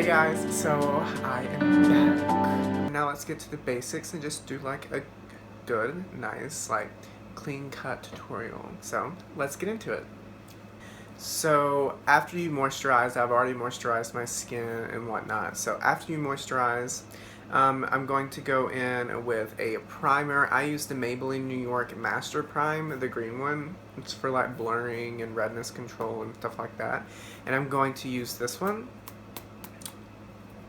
Hey guys, so I am back. Now let's get to the basics and just do like a good, nice, like clean cut tutorial. So let's get into it. So after you moisturize, I've already moisturized my skin and whatnot. So after you moisturize, I'm going to go in with a primer. I use the Maybelline New York Master Prime, the green one. It's for like blurring and redness control and stuff like that. And I'm going to use this one.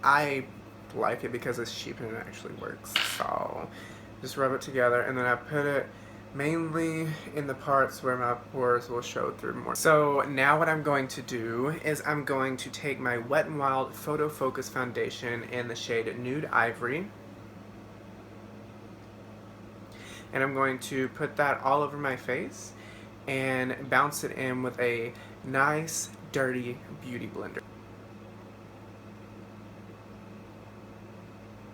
I like it because it's cheap and it actually works. So just rub it together, and then I put it mainly in the parts where my pores will show through more. So now what I'm going to do is I'm going to take my Wet n Wild Photo Focus Foundation in the shade Nude Ivory, and I'm going to put that all over my face and bounce it in with a nice dirty beauty blender.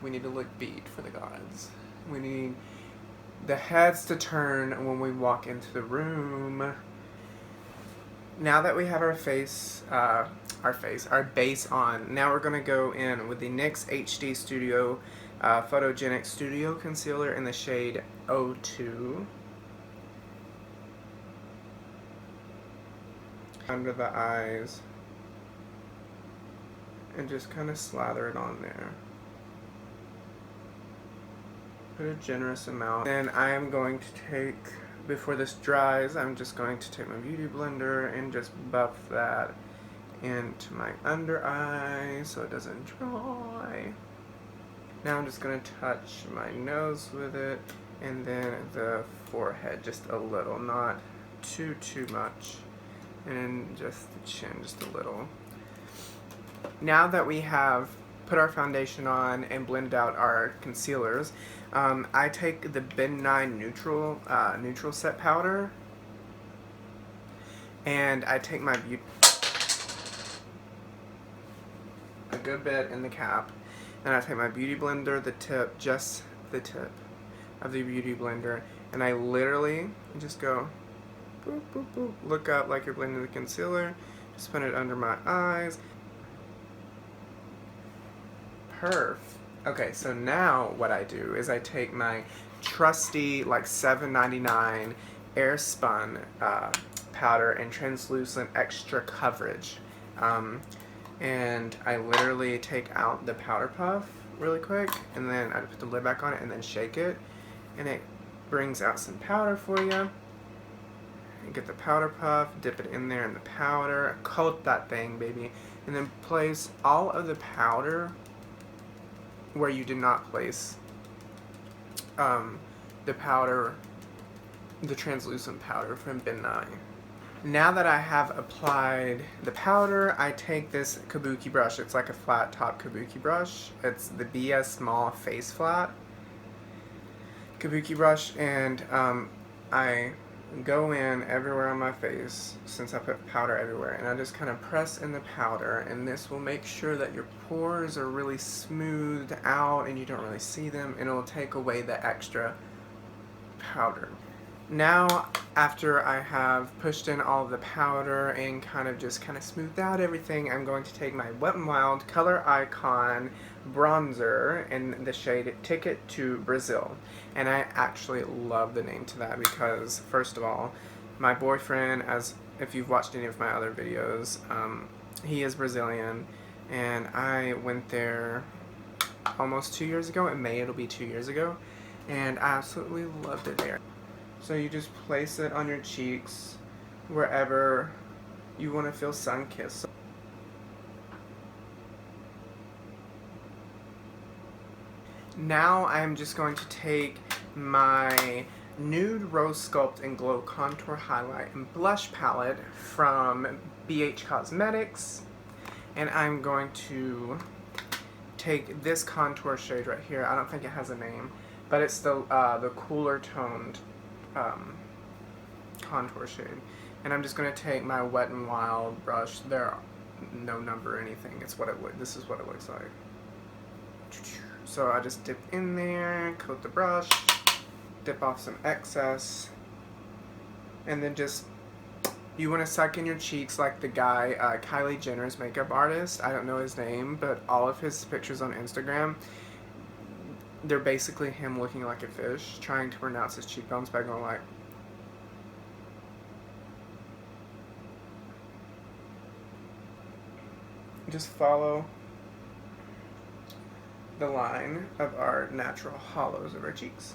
We need to look beat for the gods. We need the heads to turn when we walk into the room. Now that we have our base on, now we're gonna go in with the NYX HD Studio Photogenic Studio Concealer in the shade 02. Under the eyes. And just kind of slather it on there. Put a generous amount. Then I am going to take, before this dries, I'm just going to take my beauty blender and just buff that into my under eye so it doesn't dry. Now I'm just going to touch my nose with it, and then the forehead just a little, not too much, and just the chin just a little. Now that we have put our foundation on and blend out our concealers, I take the Ben 9 neutral set powder, and I take my a good bit in the cap, and I take my beauty blender, just the tip of the beauty blender, and I literally just go boop boop boop, look up like you're blending the concealer, just put it under my eyes. Perf. Okay, so now what I do is I take my trusty like $7.99 air spun powder and translucent extra coverage, and I literally take out the powder puff really quick, and then I put the lid back on it and then shake it, and it brings out some powder for you. And get the powder puff, dip it in there in the powder, coat that thing, baby, and then place all of the powder where you did not place the powder, the translucent powder from Ben 9. Now that I have applied the powder, I take this kabuki brush. It's like a flat top kabuki brush. It's the BS Small Face Flat kabuki brush, and I go in everywhere on my face, since I put powder everywhere, and I just kind of press in the powder, and this will make sure that your pores are really smoothed out and you don't really see them, and it will take away the extra powder. Now, after I have pushed in all of the powder and kind of smoothed out everything, I'm going to take my Wet n Wild Color Icon bronzer in the shade Ticket to Brazil. And I actually love the name to that because, first of all, my boyfriend, as if you've watched any of my other videos, he is Brazilian, and I went there almost 2 years ago. In May it'll be 2 years ago, and I absolutely loved it there. So you just place it on your cheeks wherever you want to feel sun-kissed. Now I'm just going to take my Nude Rose Sculpt and Glow Contour Highlight and Blush Palette from BH Cosmetics, and I'm going to take this contour shade right here. I don't think it has a name, but it's the cooler toned contour shade, and I'm just going to take my Wet n Wild brush. There, no number or anything. It's what it this is what it looks like. So I just dip in there, coat the brush, dip off some excess, and then just You want to suck in your cheeks like the guy, Kylie Jenner's makeup artist. I don't know his name, but all of his pictures on Instagram, they're basically him looking like a fish, trying to pronounce his cheekbones by going like... Just follow the line of our natural hollows of our cheeks.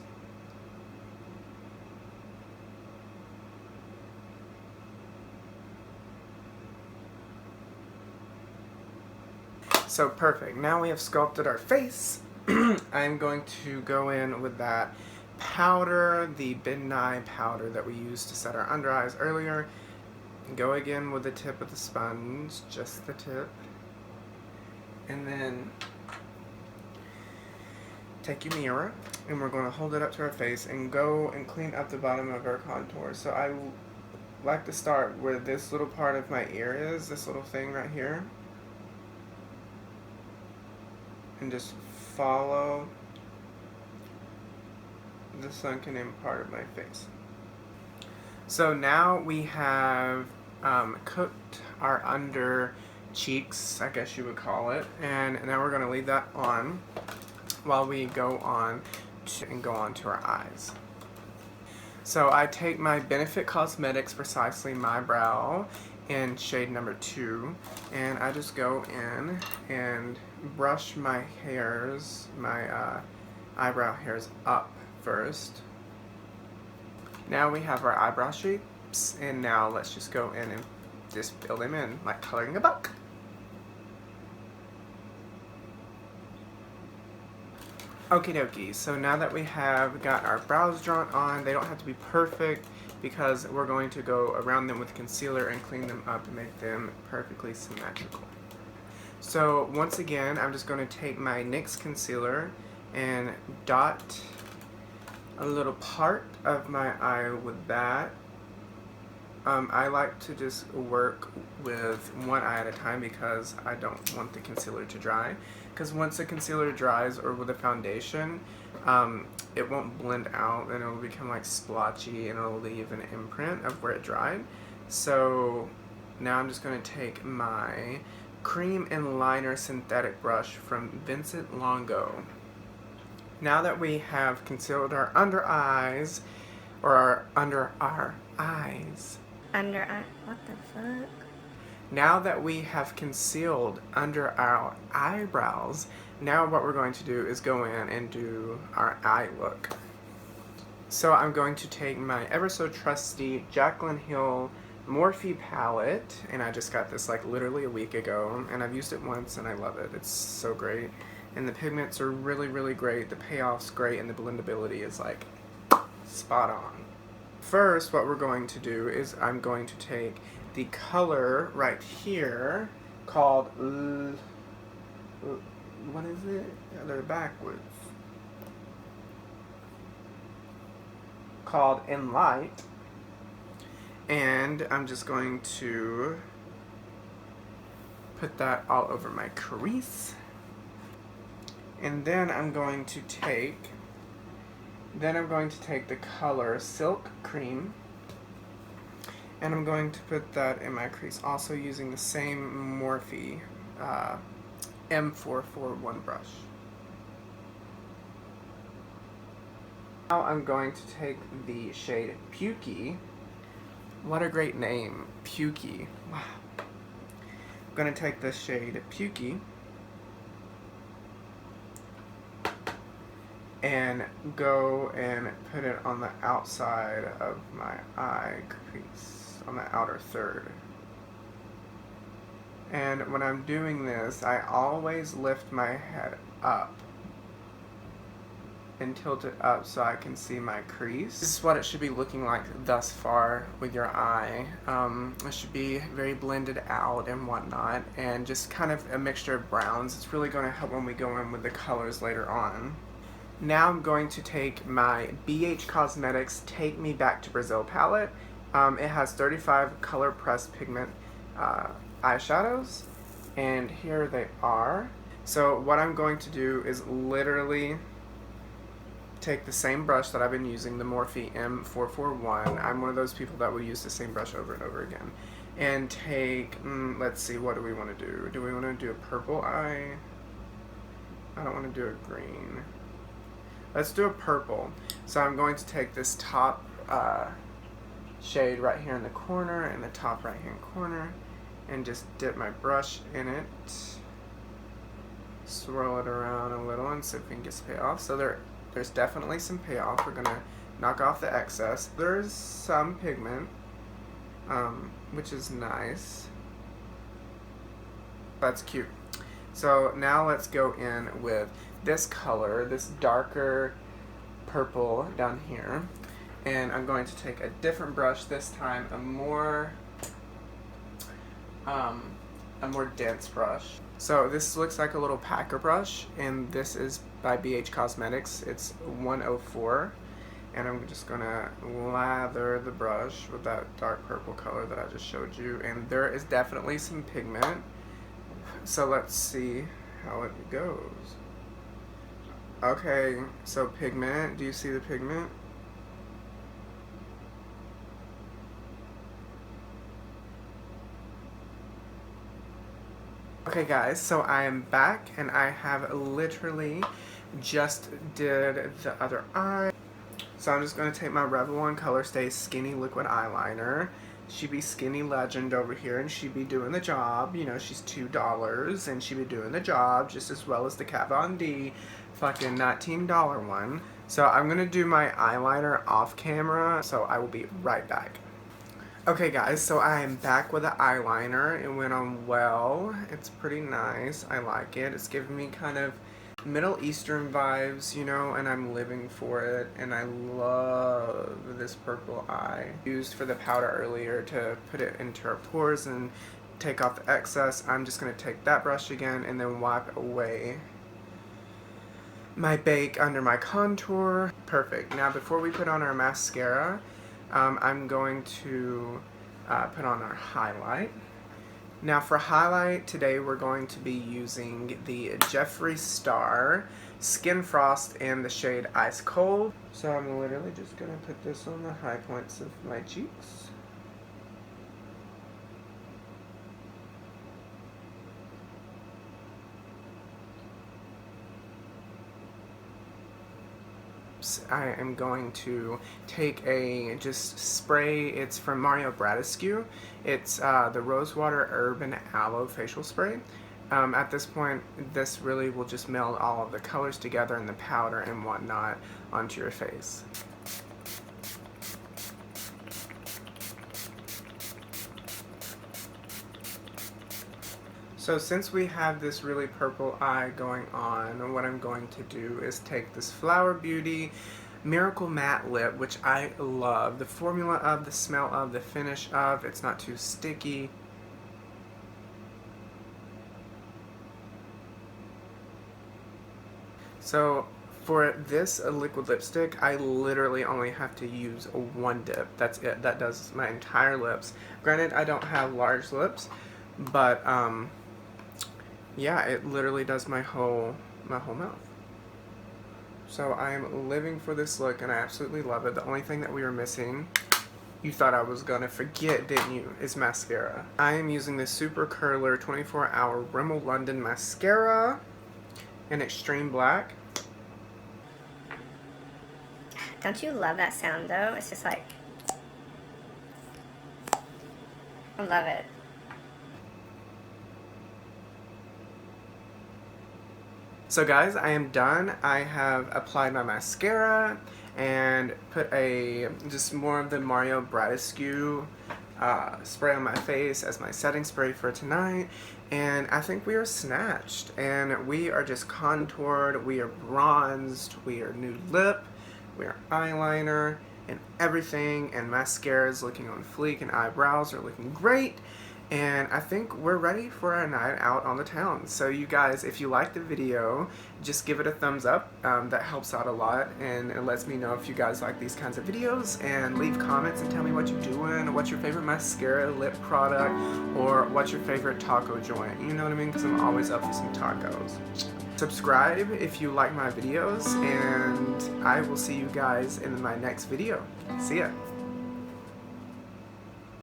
So perfect. Now we have sculpted our face. I'm going to go in with that powder, the Midnight powder that we used to set our under eyes earlier. Go again with the tip of the sponge, just the tip. And then take your mirror, and we're going to hold it up to our face and go and clean up the bottom of our contour. So I like to start where this little part of my ear is, this little thing right here. And just follow the sunken in part of my face. So now we have cooked our under cheeks, I guess you would call it, and now we're going to leave that on while we go on to our eyes. So I take my Benefit Cosmetics Precisely My Brow in shade number 2, and I just go in and brush my hairs, my eyebrow hairs up first. Now we have our eyebrow shapes, and now let's just go in and just fill them in like coloring a book. Okie dokie, so now that we have got our brows drawn on, they don't have to be perfect because we're going to go around them with concealer and clean them up and make them perfectly symmetrical. So once again, I'm just going to take my NYX concealer and dot a little part of my eye with that. I like to just work with one eye at a time because I don't want the concealer to dry. Because once the concealer dries, or with a foundation, it won't blend out and it'll become like splotchy and it'll leave an imprint of where it dried. So now I'm just going to take my Cream and Liner synthetic brush from Vincent Longo. Now that we have concealed our under eyes, or our under our eyes. Under eye, what the fuck? Now that we have concealed under our eyebrows, now what we're going to do is go in and do our eye look. So I'm going to take my ever so trusty Jaclyn Hill Morphe palette, and I just got this like literally a week ago, and I've used it once and I love it. It's so great. And the pigments are really, really great. The payoff's great, and the blendability is like spot on. First, what we're going to do is I'm going to take the color right here called, what is it? They're backwards. Called In Light. And I'm just going to put that all over my crease. And then I'm going to take the color Silk Cream, and I'm going to put that in my crease, also using the same Morphe M441 brush. Now I'm going to take the shade Pukey. What a great name, Pukey. Wow. I'm going to take the shade Pukey and go and put it on the outside of my eye crease, on the outer third. And when I'm doing this, I always lift my head up and tilt it up so I can see my crease. This is what it should be looking like thus far with your eye. It should be very blended out and whatnot, and just kind of a mixture of browns. It's really going to help when we go in with the colors later on. Now I'm going to take my BH Cosmetics Take Me Back to Brazil palette. It has 35 color pressed pigment eyeshadows, and here they are. So what I'm going to do is literally take the same brush that I've been using, the Morphe M441. I'm one of those people that will use the same brush over and over again. And take, let's see, what do we want to do? Do we want to do a purple eye? I don't want to do a green. Let's do a purple. So I'm going to take this top shade right here in the corner and the top right hand corner and just dip my brush in it. Swirl it around a little and see if we can get some payoff. So there's definitely some payoff. We're going to knock off the excess. There's some pigment, which is nice. That's cute. So now let's go in with this color, this darker purple down here. And I'm going to take a different brush this time, a more dense brush. So this looks like a little packer brush, and this is by BH Cosmetics. It's 104, and I'm just gonna lather the brush with that dark purple color that I just showed you, and there is definitely some pigment. So let's see how it goes. Okay, so pigment, do you see the pigment? Okay guys, so I am back and I have literally just did the other eye. So I'm just going to take my Revlon Color Stay Skinny Liquid Eyeliner. She be Skinny Legend over here and she be doing the job. You know, she's $2 and she be doing the job just as well as the Kat Von D fucking $19 one. So I'm going to do my eyeliner off camera, so I will be right back. Okay guys, so I am back with the eyeliner. It went on well. It's pretty nice. I like it. It's giving me kind of Middle Eastern vibes, you know, and I'm living for it. And I love this purple eye. Used for the powder earlier to put it into our pores and take off the excess. I'm just going to take that brush again and then wipe away my bake under my contour. Perfect. Now before we put on our mascara, I'm going to put on our highlight. Now for highlight, today we're going to be using the Jeffree Star Skin Frost in the shade Ice Cold. So I'm literally just going to put this on the high points of my cheeks. I am going to take a just spray. It's from Mario Bradescu. It's the Rosewater Herb and Aloe Facial Spray. At this point, this really will just meld all of the colors together and the powder and whatnot onto your face. So since we have this really purple eye going on, what I'm going to do is take this Flower Beauty Miracle Matte Lip, which I love. The formula of, the smell of, the finish of, it's not too sticky. So for this liquid lipstick, I literally only have to use one dip. That's it. That does my entire lips. Granted, I don't have large lips, but yeah, it literally does my whole mouth. So I am living for this look and I absolutely love it. The only thing that we were missing, you thought I was gonna forget, didn't you, is mascara. I am using the Super Curler 24-Hour Rimmel London Mascara in Extreme Black. Don't you love that sound though? It's just like, I love it. So guys, I am done. I have applied my mascara and put just more of the Mario Bradescu spray on my face as my setting spray for tonight. And I think we are snatched. And we are just contoured, we are bronzed, we are nude lip, we are eyeliner, and everything. And mascara is looking on fleek and eyebrows are looking great. And I think we're ready for a night out on the town. So you guys, if you like the video, just give it a thumbs up. That helps out a lot and it lets me know if you guys like these kinds of videos. And leave comments and tell me what you're doing, what's your favorite mascara, lip product, or what's your favorite taco joint. You know what I mean? Because I'm always up for some tacos. Subscribe if you like my videos, and I will see you guys in my next video. See ya.